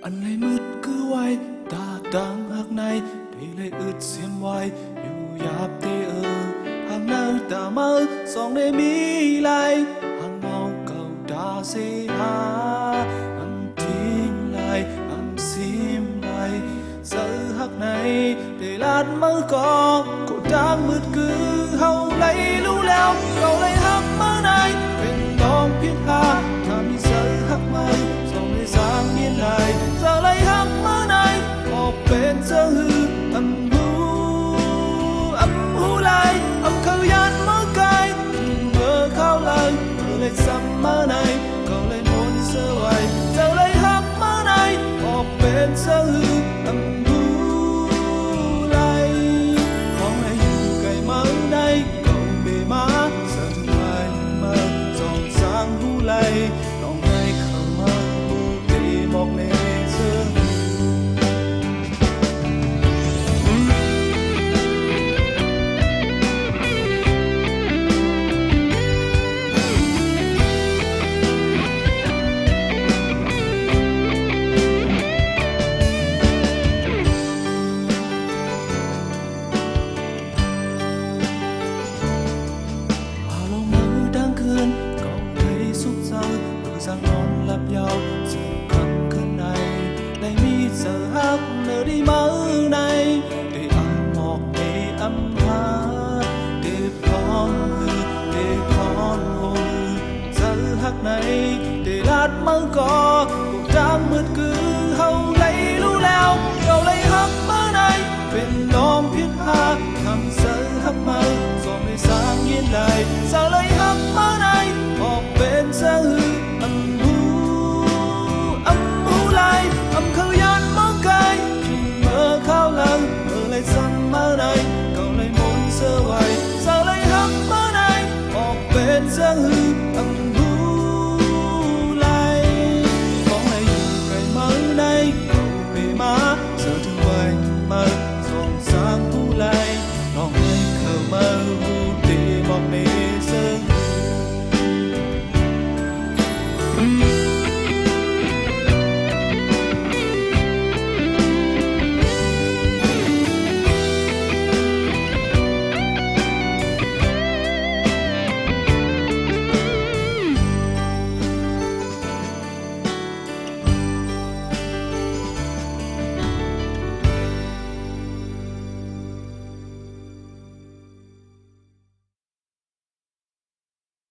anh lấy mứt cứ quay ta đang hạc này để lấy ướt xiêm hoài dù giáp tê hàng nơi ta mơ song để mi lại hàng ngao cầu đã xê ha anh tin lại anh xiêm lại giờ hạc này để lát mơ có cô đang mứt cứ hầu lấy lũ leo cầu lấy hạc mơ này bên đom biết ha tham đi giờ hạc mơ song để giang nhiên lại giờ lấy hạc mơ này có bên giờ hư âm hú lại âm khâu yan mơ cay mơ khao lời mơ lên sắm mơ này cầu lên muốn sơ hoài giờ lấy hạc mơ này có bên giờ hư âm lại con này cày mơ này cầu bề má giờ thương ai mơ dòng sáng hú lại lòng này khờ mơ để mọc lên giờ giang non lấp nhau giờ căng cơn này đây mi giờ hát nở đi mơ này để ăn ngọt để âm hát để con hồn giờ hát này để lát mơ có